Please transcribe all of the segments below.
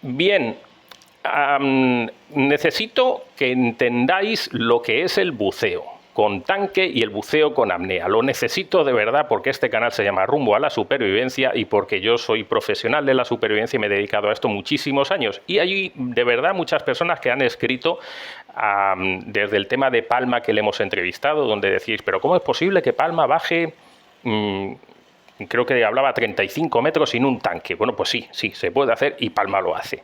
Bien, necesito que entendáis lo que es el buceo con tanque y el buceo con apnea. Lo necesito de verdad porque este canal se llama Rumbo a la Supervivencia y porque yo soy profesional de la supervivencia y me he dedicado a esto muchísimos años. Y hay de verdad muchas personas que han escrito desde el tema de Palma, que le hemos entrevistado, donde decís, pero ¿cómo es posible que Palma baje... creo que hablaba 35 metros sin un tanque? Bueno, pues sí, se puede hacer y Palma lo hace.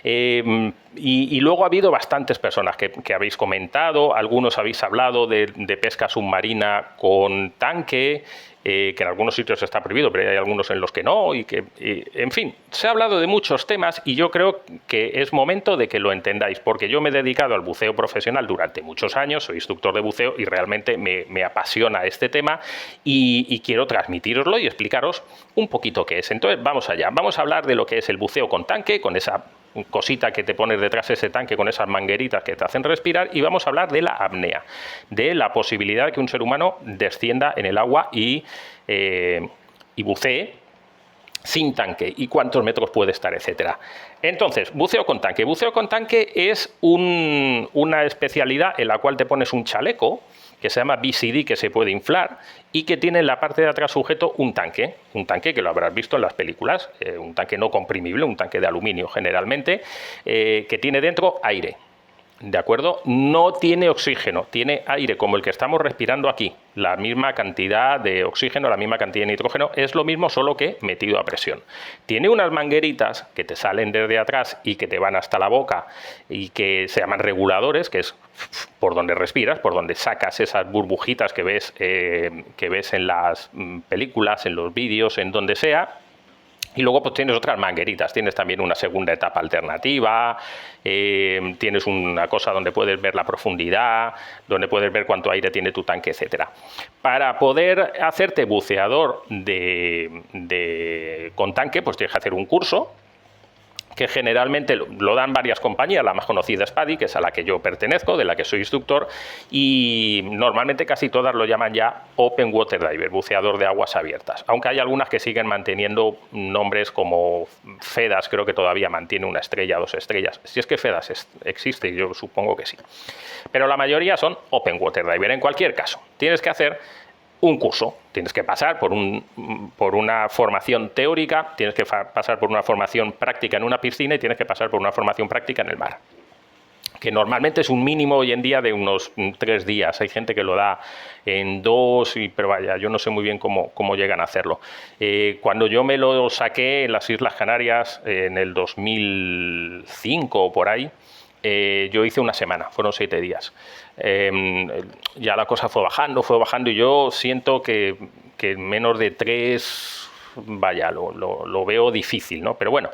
Y luego ha habido bastantes personas que habéis comentado, algunos habéis hablado de pesca submarina con tanque, que en algunos sitios está prohibido, pero hay algunos en los que no, en fin, se ha hablado de muchos temas y yo creo que es momento de que lo entendáis, porque yo me he dedicado al buceo profesional durante muchos años, soy instructor de buceo y realmente me apasiona este tema y quiero transmitiroslo y explicaros un poquito qué es. Entonces, vamos allá, vamos a hablar de lo que es el buceo con tanque, con esa cosita que te pones detrás de ese tanque con esas mangueritas que te hacen respirar, y vamos a hablar de la apnea, de la posibilidad de que un ser humano descienda en el agua y bucee sin tanque y cuántos metros puede estar, etcétera. Entonces, buceo con tanque. Buceo con tanque es una especialidad en la cual te pones un chaleco que se llama BCD, que se puede inflar y que tiene en la parte de atrás sujeto un tanque que lo habrás visto en las películas, un tanque no comprimible, un tanque de aluminio generalmente, que tiene dentro aire. ¿De acuerdo? No tiene oxígeno, tiene aire como el que estamos respirando aquí. La misma cantidad de oxígeno, la misma cantidad de nitrógeno, es lo mismo, solo que metido a presión. Tiene unas mangueritas que te salen desde atrás y que te van hasta la boca y que se llaman reguladores, que es por donde respiras, por donde sacas esas burbujitas que ves en las películas, en los vídeos, en donde sea. Y luego pues tienes otras mangueritas, tienes también una segunda etapa alternativa, tienes una cosa donde puedes ver la profundidad, donde puedes ver cuánto aire tiene tu tanque, etcétera. Para poder hacerte buceador con tanque, pues tienes que hacer un curso, que generalmente lo dan varias compañías, la más conocida es PADI, que es a la que yo pertenezco, de la que soy instructor, y normalmente casi todas lo llaman ya Open Water Diver, buceador de aguas abiertas, aunque hay algunas que siguen manteniendo nombres como FEDAS, creo que todavía mantiene una estrella, 2 estrellas, si es que FEDAS existe, yo supongo que sí, pero la mayoría son Open Water Diver. En cualquier caso, tienes que hacer un curso, tienes que pasar por una formación teórica, tienes que pasar por una formación práctica en una piscina y tienes que pasar por una formación práctica en el mar, que normalmente es un mínimo hoy en día de unos 3 días. Hay gente que lo da en 2, pero vaya, yo no sé muy bien cómo llegan a hacerlo. Cuando yo me lo saqué en las Islas Canarias en el 2005 o por ahí, yo hice una semana, fueron 7 días. Ya la cosa fue bajando y yo siento que en menos de 3, vaya, lo veo difícil, ¿no? Pero bueno,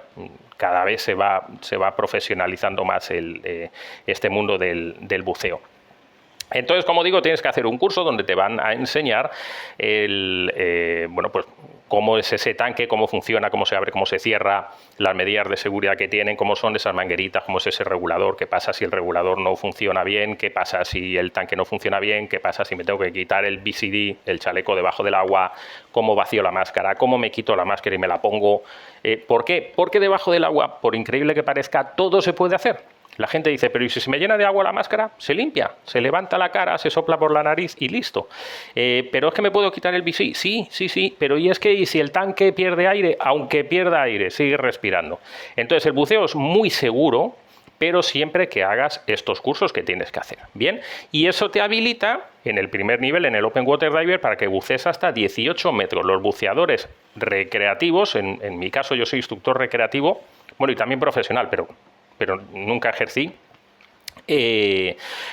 cada vez se va profesionalizando más este mundo del buceo. Entonces, como digo, tienes que hacer un curso donde te van a enseñar pues cómo es ese tanque, cómo funciona, cómo se abre, cómo se cierra, las medidas de seguridad que tienen, cómo son esas mangueritas, cómo es ese regulador, qué pasa si el regulador no funciona bien, qué pasa si el tanque no funciona bien, qué pasa si me tengo que quitar el BCD, el chaleco debajo del agua, cómo vacío la máscara, cómo me quito la máscara y me la pongo. ¿Por qué? Porque debajo del agua, por increíble que parezca, todo se puede hacer. La gente dice, pero ¿y si se me llena de agua la máscara? Se limpia, se levanta la cara, se sopla por la nariz y listo. ¿Pero es que me puedo quitar el bici? Sí, pero ¿y si el tanque pierde aire? Aunque pierda aire, sigue respirando. Entonces el buceo es muy seguro, pero siempre que hagas estos cursos que tienes que hacer. Bien, y eso te habilita en el primer nivel, en el Open Water Diver, para que bucees hasta 18 metros. Los buceadores recreativos, en mi caso yo soy instructor recreativo, bueno, y también profesional, pero nunca ejercí.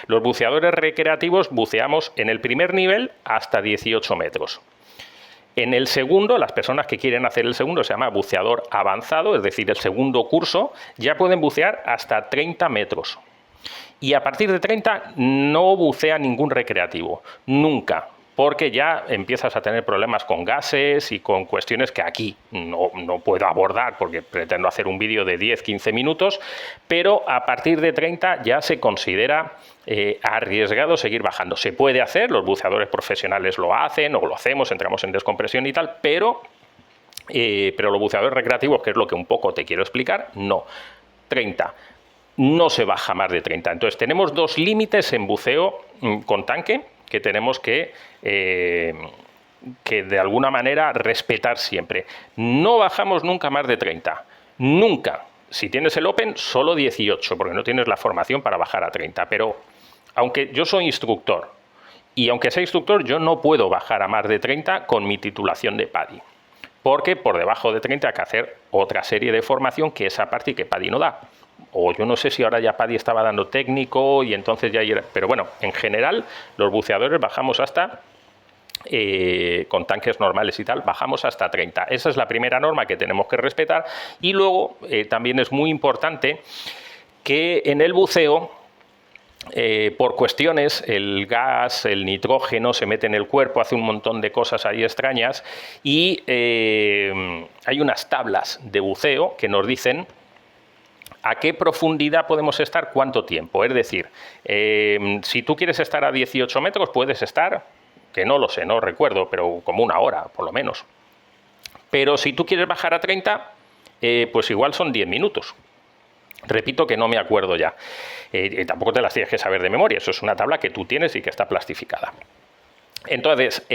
Los buceadores recreativos buceamos en el primer nivel hasta 18 metros. En el segundo, las personas que quieren hacer el segundo, se llama buceador avanzado, es decir, el segundo curso, ya pueden bucear hasta 30 metros. Y a partir de 30 no bucea ningún recreativo, nunca, porque ya empiezas a tener problemas con gases y con cuestiones que aquí no puedo abordar porque pretendo hacer un vídeo de 10-15 minutos, pero a partir de 30 ya se considera arriesgado seguir bajando. Se puede hacer, los buceadores profesionales lo hacen o lo hacemos, entramos en descompresión y tal, pero los buceadores recreativos, que es lo que un poco te quiero explicar, no. 30. No se baja más de 30. Entonces tenemos dos límites en buceo con tanque que tenemos que de alguna manera respetar siempre. No bajamos nunca más de 30. Nunca. Si tienes el Open, solo 18, porque no tienes la formación para bajar a 30. Pero aunque yo soy instructor, y aunque sea instructor, yo no puedo bajar a más de 30 con mi titulación de PADI. Porque por debajo de 30 hay que hacer otra serie de formación que esa parte y que PADI no da. O yo no sé si ahora ya PADI estaba dando técnico y entonces ya... Pero bueno, en general, los buceadores bajamos hasta... con tanques normales y tal, bajamos hasta 30. Esa es la primera norma que tenemos que respetar. Y luego también es muy importante que en el buceo, por cuestiones, el gas, el nitrógeno se mete en el cuerpo, hace un montón de cosas ahí extrañas y hay unas tablas de buceo que nos dicen a qué profundidad podemos estar, cuánto tiempo. Es decir, si tú quieres estar a 18 metros, puedes estar, que no lo sé, no recuerdo, pero como una hora, por lo menos. Pero si tú quieres bajar a 30, pues igual son 10 minutos. Repito que no me acuerdo ya. Tampoco te las tienes que saber de memoria, eso es una tabla que tú tienes y que está plastificada. Entonces,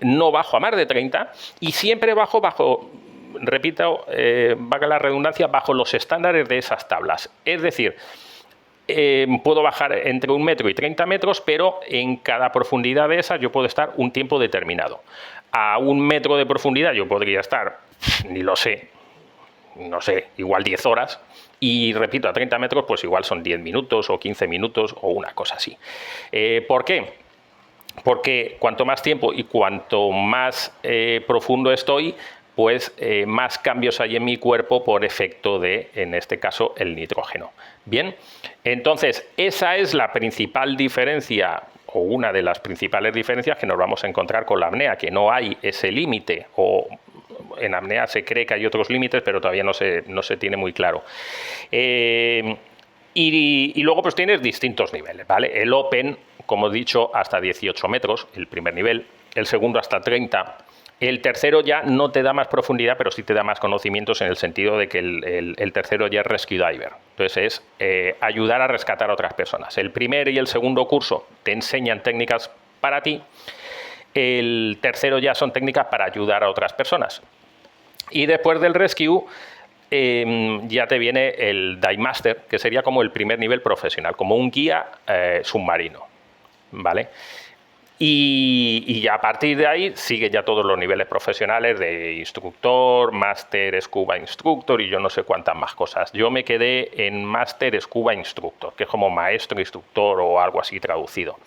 no bajo a más de 30 y siempre bajo, repito, valga la redundancia, bajo los estándares de esas tablas. Es decir, puedo bajar entre 1 metro y 30 metros, pero en cada profundidad de esas yo puedo estar un tiempo determinado. A 1 metro de profundidad yo podría estar, ni lo sé, no sé, igual 10 horas. Y repito, a 30 metros pues igual son 10 minutos o 15 minutos o una cosa así. ¿Por qué? Porque cuanto más tiempo y cuanto más profundo estoy, pues más cambios hay en mi cuerpo por efecto de, en este caso, el nitrógeno. Bien, entonces esa es la principal diferencia o una de las principales diferencias que nos vamos a encontrar con la apnea, que no hay ese límite, o en apnea se cree que hay otros límites, pero todavía no se tiene muy claro. Y luego pues tienes distintos niveles, ¿vale? El Open, como he dicho, hasta 18 metros, el primer nivel, el segundo hasta 30. El tercero ya no te da más profundidad, pero sí te da más conocimientos en el sentido de que el tercero ya es Rescue Diver. Entonces es ayudar a rescatar a otras personas. El primer y el segundo curso te enseñan técnicas para ti. El tercero ya son técnicas para ayudar a otras personas. Y después del Rescue ya te viene el Dive Master, que sería como el primer nivel profesional, como un guía submarino, ¿vale? Y a partir de ahí sigue ya todos los niveles profesionales de instructor, máster, scuba instructor y yo no sé cuántas más cosas. Yo me quedé en máster scuba instructor, que es como maestro instructor o algo así traducido.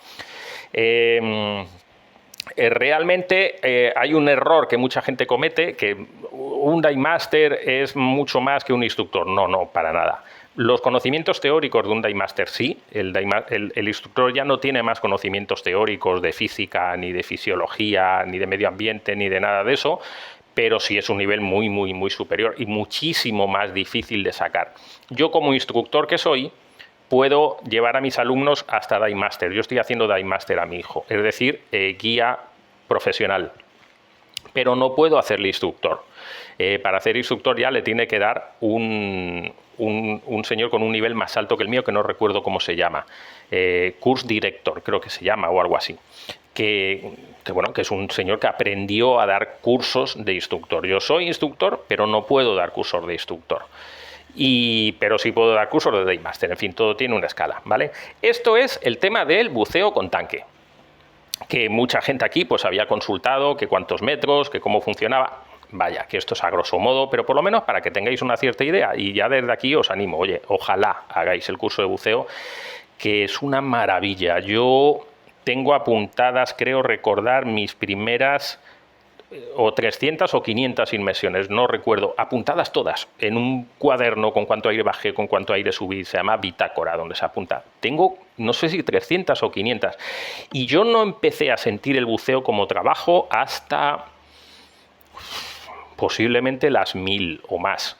Realmente hay un error que mucha gente comete, que un dive master es mucho más que un instructor. No, para nada. Los conocimientos teóricos de un dive master sí, el instructor ya no tiene más conocimientos teóricos de física, ni de fisiología, ni de medio ambiente, ni de nada de eso, pero sí es un nivel muy, muy, muy superior y muchísimo más difícil de sacar. Yo como instructor que soy, puedo llevar a mis alumnos hasta Dive Master. Yo estoy haciendo Dive Master a mi hijo, es decir, guía profesional, pero no puedo hacerle instructor. Para hacer instructor ya le tiene que dar un señor con un nivel más alto que el mío, que no recuerdo cómo se llama, Course Director creo que se llama o algo así, que es un señor que aprendió a dar cursos de instructor. Yo soy instructor, pero no puedo dar cursos de instructor. Pero sí puedo dar cursos de Dive Master, en fin, todo tiene una escala, ¿vale? Esto es el tema del buceo con tanque, que mucha gente aquí pues había consultado, que cuántos metros, que cómo funcionaba. Vaya, que esto es a grosso modo, pero por lo menos para que tengáis una cierta idea. Y ya desde aquí os animo, oye, ojalá hagáis el curso de buceo, que es una maravilla. Yo tengo apuntadas, creo recordar, mis primeras o 300 o 500 inmersiones, no recuerdo, apuntadas todas en un cuaderno con cuánto aire bajé, con cuánto aire subí, se llama bitácora, donde se apunta. Tengo, no sé si 300 o 500. Y yo no empecé a sentir el buceo como trabajo hasta posiblemente las 1000 o más.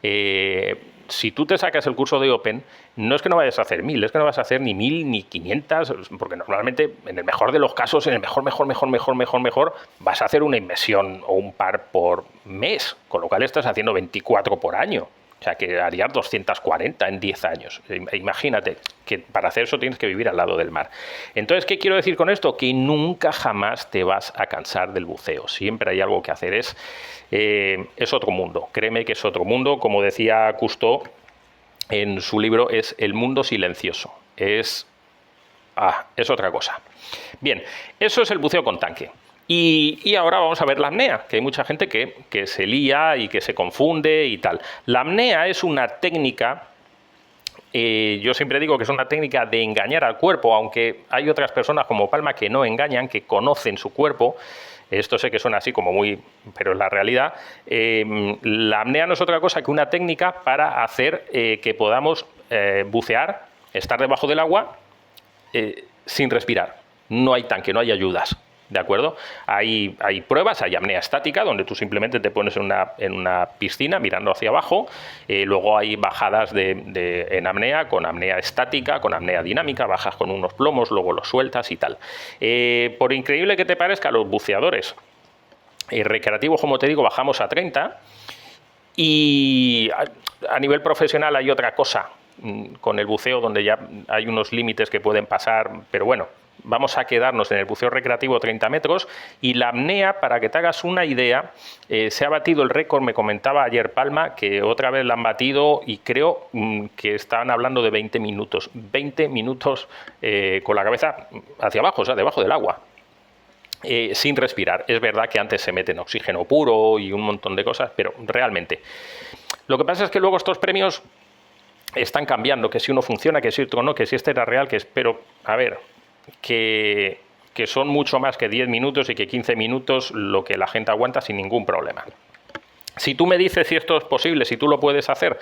Si tú te sacas el curso de Open, no es que no vayas a hacer 1000, es que no vas a hacer ni 1000 ni 500, porque normalmente, en el mejor de los casos, en el mejor, vas a hacer una inmersión o un par por mes, con lo cual estás haciendo 24 por año, O sea, que harías 240 en 10 años. Imagínate que para hacer eso tienes que vivir al lado del mar. Entonces, ¿qué quiero decir con esto? Que nunca jamás te vas a cansar del buceo. Siempre hay algo que hacer. Es otro mundo. Créeme que es otro mundo. Como decía Cousteau en su libro, es el mundo silencioso. Es otra cosa. Bien, eso es el buceo con tanque. Y ahora vamos a ver la apnea, que hay mucha gente que se lía y que se confunde y tal. La apnea es una técnica, yo siempre digo que es una técnica de engañar al cuerpo, aunque hay otras personas como Palma que no engañan, que conocen su cuerpo. Esto sé que suena así como muy... pero es la realidad. La apnea no es otra cosa que una técnica para hacer que podamos bucear, estar debajo del agua sin respirar. No hay tanque, no hay ayudas. ¿De acuerdo? Hay pruebas, hay apnea estática, donde tú simplemente te pones en una piscina mirando hacia abajo. Luego hay bajadas en apnea, con apnea estática, con apnea dinámica, bajas con unos plomos, luego los sueltas y tal. Por increíble que te parezca, los buceadores recreativos, como te digo, bajamos a 30. Y a nivel profesional hay otra cosa con el buceo, donde ya hay unos límites que pueden pasar, pero bueno, vamos a quedarnos en el buceo recreativo 30 metros. Y la apnea, para que te hagas una idea, se ha batido el récord, me comentaba ayer Palma, que otra vez la han batido y creo que estaban hablando de 20 minutos. 20 minutos con la cabeza hacia abajo, o sea, debajo del agua. Sin respirar. Es verdad que antes se meten oxígeno puro y un montón de cosas, pero realmente. Lo que pasa es que luego estos premios están cambiando, que si uno funciona, que si otro no, que si este era real, que espero, a ver, que son mucho más que 10 minutos y que 15 minutos lo que la gente aguanta sin ningún problema. Si tú me dices si esto es posible, si tú lo puedes hacer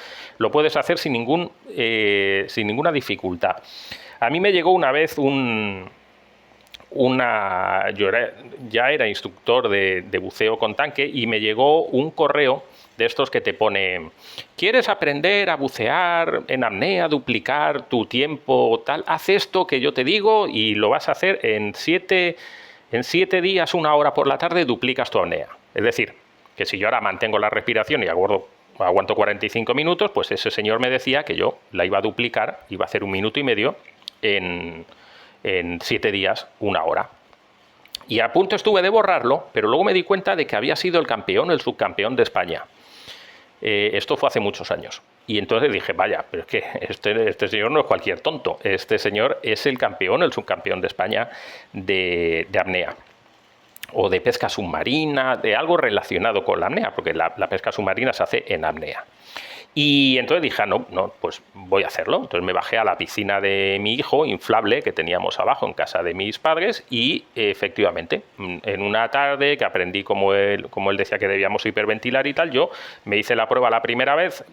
sin ninguna dificultad. A mí me llegó una vez yo ya era instructor de buceo con tanque y me llegó un correo de estos que te pone: ¿quieres aprender a bucear en apnea, duplicar tu tiempo, tal? Haz esto que yo te digo y lo vas a hacer en 7 días, 1 hora por la tarde, duplicas tu apnea. Es decir, que si yo ahora mantengo la respiración y aguanto 45 minutos, pues ese señor me decía que yo la iba a duplicar, iba a hacer 1 minuto y medio en 7 días, 1 hora. Y a punto estuve de borrarlo, pero luego me di cuenta de que había sido el subcampeón de España. Esto fue hace muchos años. Y entonces dije, vaya, pero es que este señor no es cualquier tonto. Este señor es el subcampeón de España de apnea. O de pesca submarina, de algo relacionado con la apnea, porque la pesca submarina se hace en apnea. Y entonces dije, no, pues voy a hacerlo. Entonces me bajé a la piscina de mi hijo, inflable, que teníamos abajo en casa de mis padres, y efectivamente, en una tarde que aprendí como él decía que debíamos hiperventilar y tal, yo me hice la prueba la primera vez,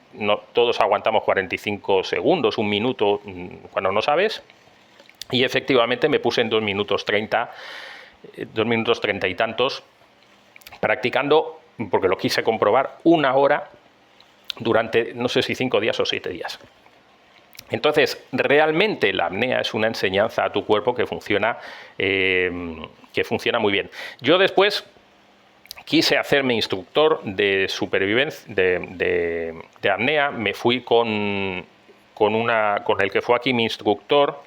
todos aguantamos 45 segundos, 1 minuto, cuando no sabes, y efectivamente me puse en 2 minutos 30, 2 minutos 30 y tantos, practicando, porque lo quise comprobar, 1 hora, durante no sé si 5 días o 7 días. Entonces, realmente la apnea es una enseñanza a tu cuerpo que funciona muy bien. Yo después quise hacerme instructor de supervivencia, de apnea. Me fui con el que fue aquí mi instructor,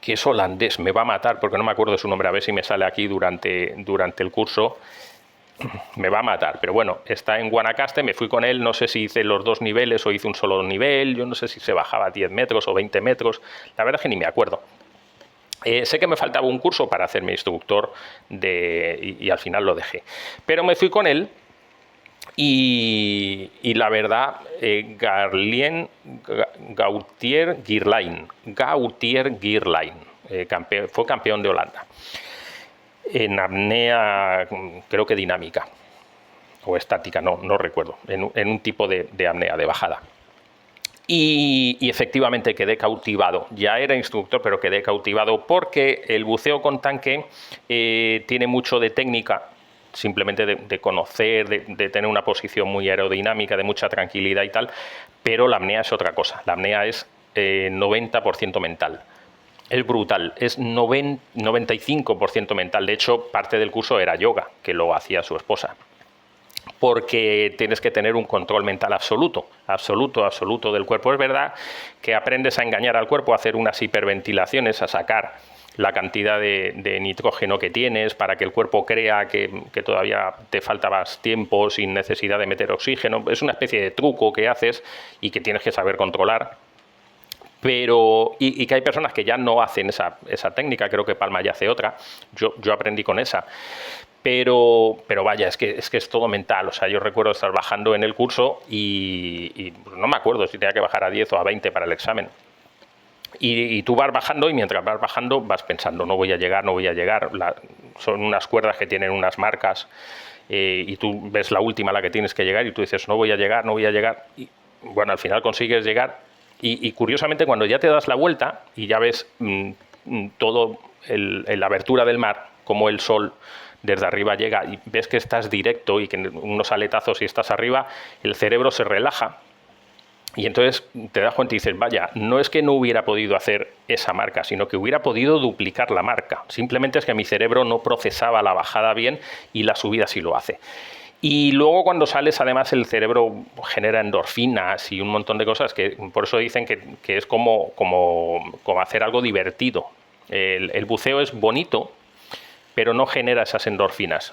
que es holandés, me va a matar porque no me acuerdo de su nombre, a ver si me sale aquí durante el curso. Me va a matar, pero bueno, está en Guanacaste, me fui con él, no sé si hice los 2 niveles o hice un solo nivel, yo no sé si se bajaba 10 metros o 20 metros, la verdad es que ni me acuerdo. Sé que me faltaba un curso para hacerme instructor y al final lo dejé, pero me fui con él y la verdad, Gautier Girlain, fue campeón de Holanda. En apnea, creo que dinámica o estática, no recuerdo, en un tipo de apnea de bajada. Y efectivamente quedé cautivado. Ya era instructor, pero quedé cautivado porque el buceo con tanque tiene mucho de técnica, simplemente de conocer, de tener una posición muy aerodinámica, de mucha tranquilidad y tal, pero la apnea es otra cosa. La apnea es 90% mental. Es brutal, es 95% mental. De hecho, parte del curso era yoga, que lo hacía su esposa. porque tienes que tener un control mental absoluto, absoluto, absoluto del cuerpo. Es verdad que aprendes a engañar al cuerpo, a hacer unas hiperventilaciones, a sacar la cantidad de nitrógeno que tienes para que el cuerpo crea que todavía te falta más tiempo sin necesidad de meter oxígeno. Es una especie de truco que haces y que tienes que saber controlar. Pero, y que hay personas que ya no hacen esa técnica, creo que Palma ya hace otra, yo aprendí con esa. Pero vaya, es que es todo mental. O sea, yo recuerdo estar bajando en el curso y no me acuerdo si tenía que bajar a 10 o a 20 para el examen. Y tú vas bajando y mientras vas bajando vas pensando, no voy a llegar, no voy a llegar. Son unas cuerdas que tienen unas marcas y tú ves la última a la que tienes que llegar y tú dices, no voy a llegar, no voy a llegar. Y bueno, al final consigues llegar y curiosamente cuando ya te das la vuelta y ya ves todo la abertura del mar, como el sol desde arriba llega y ves que estás directo y que unos aletazos y estás arriba, el cerebro se relaja. Y entonces te das cuenta y dices, vaya, no es que no hubiera podido hacer esa marca, sino que hubiera podido duplicar la marca. Simplemente es que mi cerebro no procesaba la bajada bien y la subida sí lo hace. Y luego cuando sales, además, el cerebro genera endorfinas y un montón de cosas que por eso dicen que es como hacer algo divertido. El buceo es bonito, pero no genera esas endorfinas.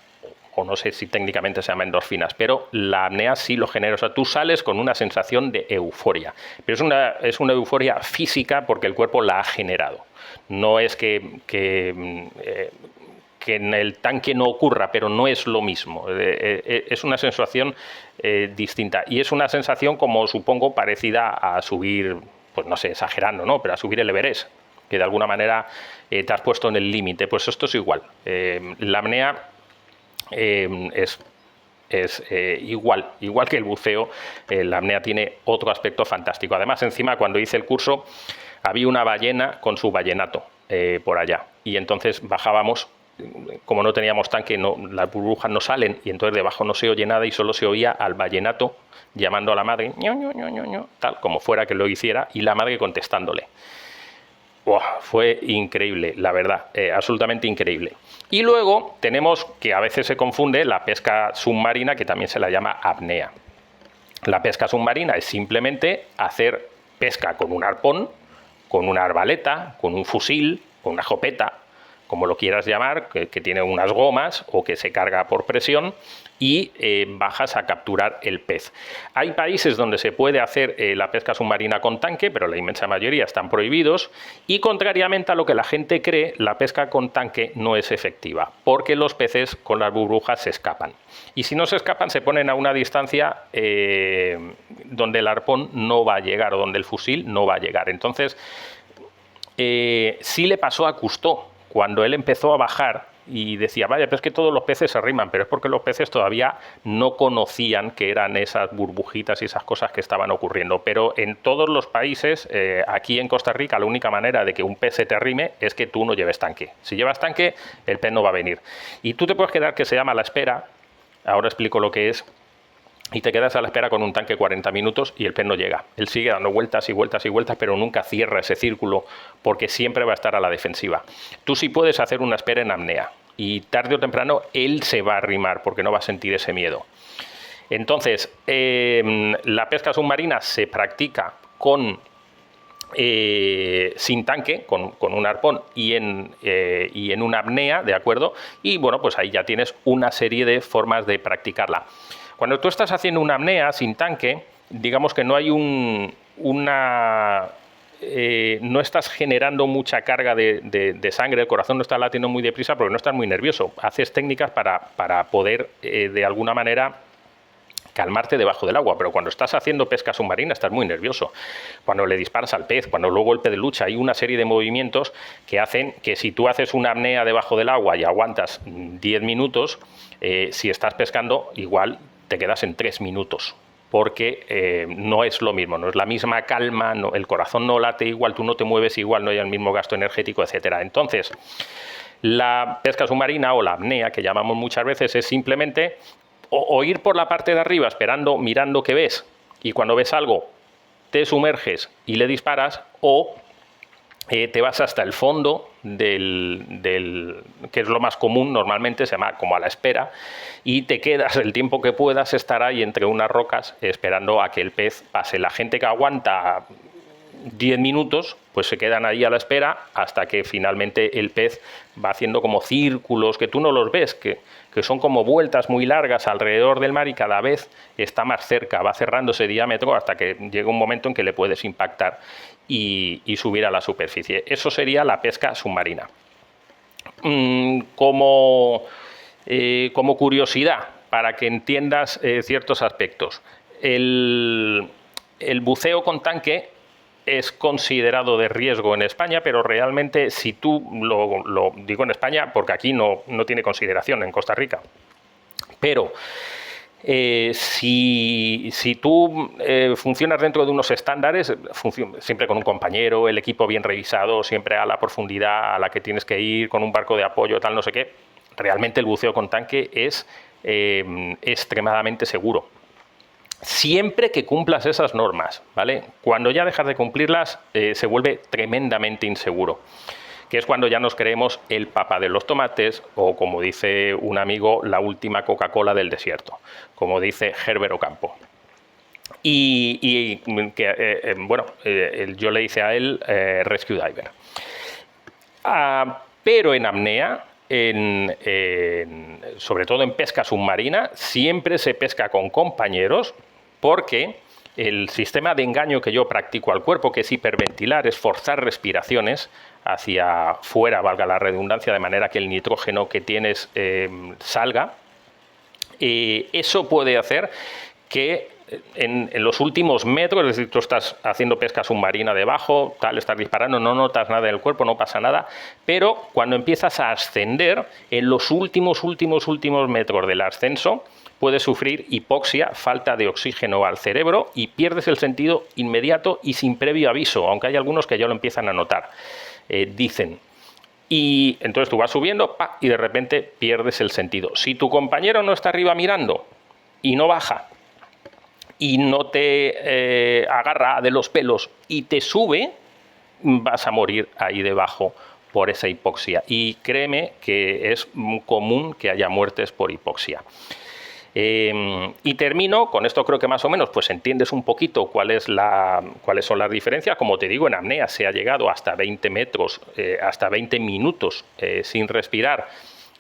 O no sé si técnicamente se llama endorfinas, pero la apnea sí lo genera. O sea, tú sales con una sensación de euforia, pero es una euforia física porque el cuerpo la ha generado. No es que en el tanque no ocurra, pero no es lo mismo. Es una sensación distinta y es una sensación, como supongo, parecida a subir, pues no sé, exagerando, ¿no? Pero a subir el Everest, que de alguna manera te has puesto en el límite. Pues esto es igual. La apnea es igual que el buceo. La apnea tiene otro aspecto fantástico. Además, encima, cuando hice el curso, había una ballena con su ballenato por allá. Y entonces bajábamos, como no teníamos tanque, las burbujas no salen, y entonces debajo no se oye nada y solo se oía al ballenato llamando a la madre, ño, ño, ño, ño, ño, tal como fuera que lo hiciera, y la madre contestándole. Wow, fue increíble, la verdad, absolutamente increíble. Y luego tenemos que a veces se confunde la pesca submarina, que también se la llama apnea. La pesca submarina es simplemente hacer pesca con un arpón, con una arbaleta, con un fusil, con una escopeta, como lo quieras llamar, que tiene unas gomas o que se carga por presión, y bajas a capturar el pez. Hay países donde se puede hacer la pesca submarina con tanque, pero la inmensa mayoría están prohibidos, y contrariamente a lo que la gente cree, la pesca con tanque no es efectiva, porque los peces con las burbujas se escapan. Y si no se escapan, se ponen a una distancia donde el arpón no va a llegar o donde el fusil no va a llegar. Entonces, sí le pasó a Cousteau, cuando él empezó a bajar y decía, vaya, pero es que todos los peces se arriman, pero es porque los peces todavía no conocían que eran esas burbujitas y esas cosas que estaban ocurriendo. Pero en todos los países, aquí en Costa Rica, la única manera de que un pez se te arrime es que tú no lleves tanque. Si llevas tanque, el pez no va a venir. Y tú te puedes quedar, que se llama la espera, ahora explico lo que es, y te quedas a la espera con un tanque 40 minutos y el pez no llega. Él sigue dando vueltas y vueltas y vueltas, pero nunca cierra ese círculo porque siempre va a estar a la defensiva. Tú sí puedes hacer una espera en apnea y tarde o temprano él se va a arrimar porque no va a sentir ese miedo. Entonces, la pesca submarina se practica sin tanque, con un arpón y en una apnea, ¿de acuerdo? Y bueno, pues ahí ya tienes una serie de formas de practicarla. Cuando tú estás haciendo una apnea sin tanque, digamos que no hay no estás generando mucha carga de sangre, el corazón no está latiendo muy deprisa porque no estás muy nervioso. Haces técnicas para poder, de alguna manera, calmarte debajo del agua, pero cuando estás haciendo pesca submarina estás muy nervioso. Cuando le disparas al pez, cuando luego el pez de lucha, hay una serie de movimientos que hacen que si tú haces una apnea debajo del agua y aguantas 10 minutos, si estás pescando, igual te quedas en 3 minutos. Porque no es lo mismo, no es la misma calma, el corazón no late igual, tú no te mueves igual, no hay el mismo gasto energético, etcétera. Entonces, la pesca submarina o la apnea, que llamamos muchas veces, es simplemente o ir por la parte de arriba esperando, mirando qué ves, y cuando ves algo te sumerges y le disparas, o te vas hasta el fondo que es lo más común, normalmente se llama como a la espera, y te quedas el tiempo que puedas estar ahí entre unas rocas esperando a que el pez pase. La gente que aguanta 10 minutos, pues se quedan ahí a la espera hasta que finalmente el pez va haciendo como círculos que tú no los ves, que son como vueltas muy largas alrededor del mar, y cada vez está más cerca, va cerrando ese diámetro hasta que llega un momento en que le puedes impactar y subir a la superficie. Eso sería la pesca submarina. Como curiosidad, para que entiendas ciertos aspectos, el buceo con tanque es considerado de riesgo en España, pero realmente si tú, lo digo en España porque aquí no tiene consideración, en Costa Rica, pero si tú funcionas dentro de unos estándares, siempre con un compañero, el equipo bien revisado, siempre a la profundidad a la que tienes que ir, con un barco de apoyo, tal, no sé qué, realmente el buceo con tanque es extremadamente seguro. Siempre que cumplas esas normas, ¿vale? Cuando ya dejas de cumplirlas, se vuelve tremendamente inseguro, que es cuando ya nos creemos el papá de los tomates, o como dice un amigo, la última Coca-Cola del desierto, como dice Herbert Ocampo. Yo le hice a él Rescue Diver. Pero en apnea, sobre todo en pesca submarina, siempre se pesca con compañeros, porque el sistema de engaño que yo practico al cuerpo, que es hiperventilar, es forzar respiraciones hacia fuera, valga la redundancia, de manera que el nitrógeno que tienes salga. Eso puede hacer que en los últimos metros, es decir, tú estás haciendo pesca submarina debajo, estás disparando, no notas nada en el cuerpo, no pasa nada, pero cuando empiezas a ascender, en los últimos metros del ascenso, puedes sufrir hipoxia, falta de oxígeno al cerebro, y pierdes el sentido inmediato y sin previo aviso, aunque hay algunos que ya lo empiezan a notar, dicen. Y entonces tú vas subiendo y de repente pierdes el sentido. Si tu compañero no está arriba mirando y no baja y no te agarra de los pelos y te sube, vas a morir ahí debajo por esa hipoxia. Y créeme que es común que haya muertes por hipoxia. Y termino con esto. Creo que más o menos pues entiendes un poquito cuáles son las diferencias. Como te digo, en apnea se ha llegado hasta 20 metros, hasta 20 minutos sin respirar,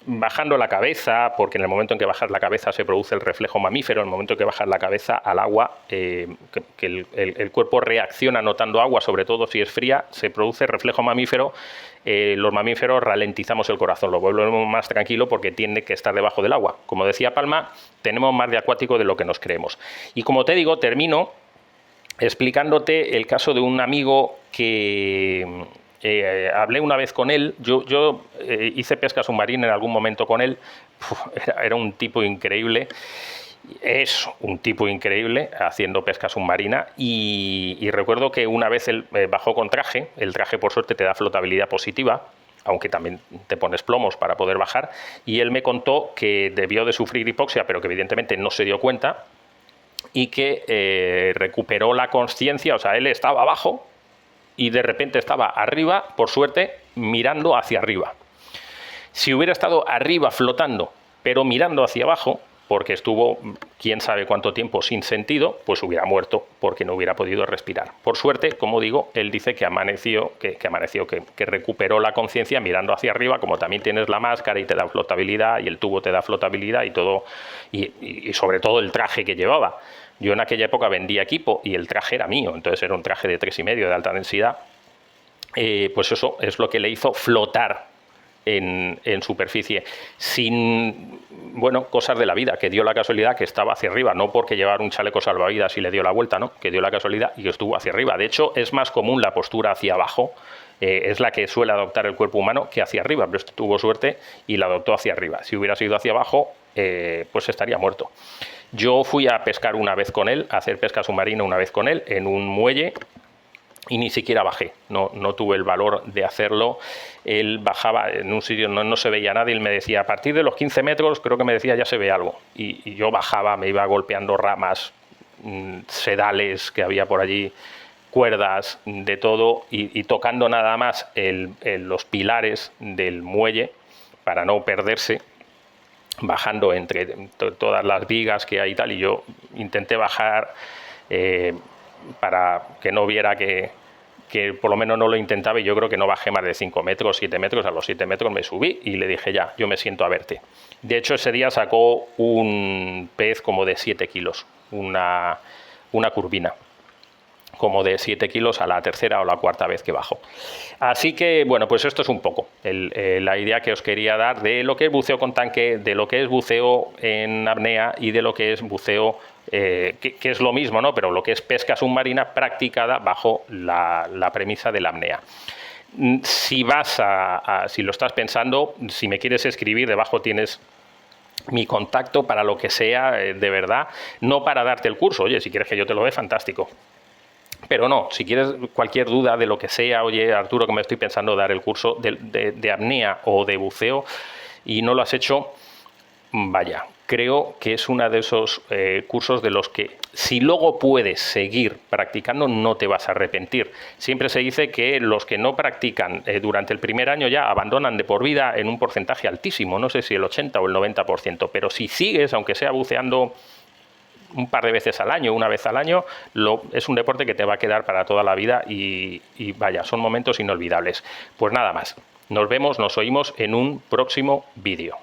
bajando la cabeza, porque en el momento en que bajas la cabeza se produce el reflejo mamífero. En el momento en que bajas la cabeza al agua, que el cuerpo reacciona notando agua, sobre todo si es fría, se produce reflejo mamífero. Los mamíferos ralentizamos el corazón, lo volvemos más tranquilo porque tiene que estar debajo del agua. Como decía Palma, tenemos más de acuático de lo que nos creemos. Y como te digo, termino explicándote el caso de un amigo que hablé una vez con él. Yo hice pesca submarina en algún momento con él. Era un tipo increíble. Es un tipo increíble haciendo pesca submarina, y recuerdo que una vez él bajó con traje. El traje, por suerte, te da flotabilidad positiva, aunque también te pones plomos para poder bajar, y él me contó que debió de sufrir hipoxia, pero que evidentemente no se dio cuenta, y que recuperó la consciencia. O sea, él estaba abajo y de repente estaba arriba, por suerte, mirando hacia arriba. Si hubiera estado arriba flotando, pero mirando hacia abajo, porque estuvo quién sabe cuánto tiempo sin sentido, pues hubiera muerto porque no hubiera podido respirar. Por suerte, como digo, él dice que que recuperó la conciencia mirando hacia arriba. Como también tienes la máscara y te da flotabilidad, y el tubo te da flotabilidad y todo, y sobre todo el traje que llevaba. Yo en aquella época vendía equipo y el traje era mío, entonces era un traje de 3,5 de alta densidad. Pues eso es lo que le hizo flotar en superficie, sin, cosas de la vida, que dio la casualidad que estaba hacia arriba, no porque llevar un chaleco salvavidas y le dio la vuelta, no, que dio la casualidad y que estuvo hacia arriba. De hecho, es más común la postura hacia abajo, es la que suele adoptar el cuerpo humano, que hacia arriba, pero este tuvo suerte y la adoptó hacia arriba. Si hubiera sido hacia abajo, pues estaría muerto. Yo fui a pescar una vez con él, a hacer pesca submarina una vez con él, en un muelle, y ni siquiera bajé, no tuve el valor de hacerlo. Él bajaba en un sitio no se veía nada, y él me decía, a partir de los 15 metros, creo que me decía, ya se ve algo. Y yo bajaba, me iba golpeando ramas, sedales que había por allí, cuerdas, de todo, y tocando nada más los pilares del muelle para no perderse, bajando entre todas las vigas que hay y tal, y yo intenté bajar para que no viera que por lo menos no lo intentaba, y yo creo que no bajé más de 5 metros, 7 metros. A los 7 metros me subí y le dije, ya, yo me siento a verte. De hecho, ese día sacó un pez como de 7 kilos, una curvina, como de 7 kilos a la tercera o la cuarta vez que bajo. Así que, bueno, pues esto es un poco la idea que os quería dar de lo que es buceo con tanque, de lo que es buceo en apnea y de lo que es buceo, que es lo mismo, ¿no? Pero lo que es pesca submarina practicada bajo la premisa de la apnea. Si si lo estás pensando, si me quieres escribir, debajo tienes mi contacto para lo que sea, de verdad, no para darte el curso. Oye, si quieres que yo te lo dé, fantástico. Pero no, si quieres cualquier duda de lo que sea, oye, Arturo, que me estoy pensando dar el curso de apnea o de buceo y no lo has hecho, vaya, creo que es uno de esos cursos de los que, si luego puedes seguir practicando, no te vas a arrepentir. Siempre se dice que los que no practican durante el primer año ya abandonan de por vida en un porcentaje altísimo, no sé si el 80 o el 90%, pero si sigues, aunque sea buceando un par de veces al año, una vez al año, es un deporte que te va a quedar para toda la vida y vaya, son momentos inolvidables. Pues nada más, nos vemos, nos oímos en un próximo vídeo.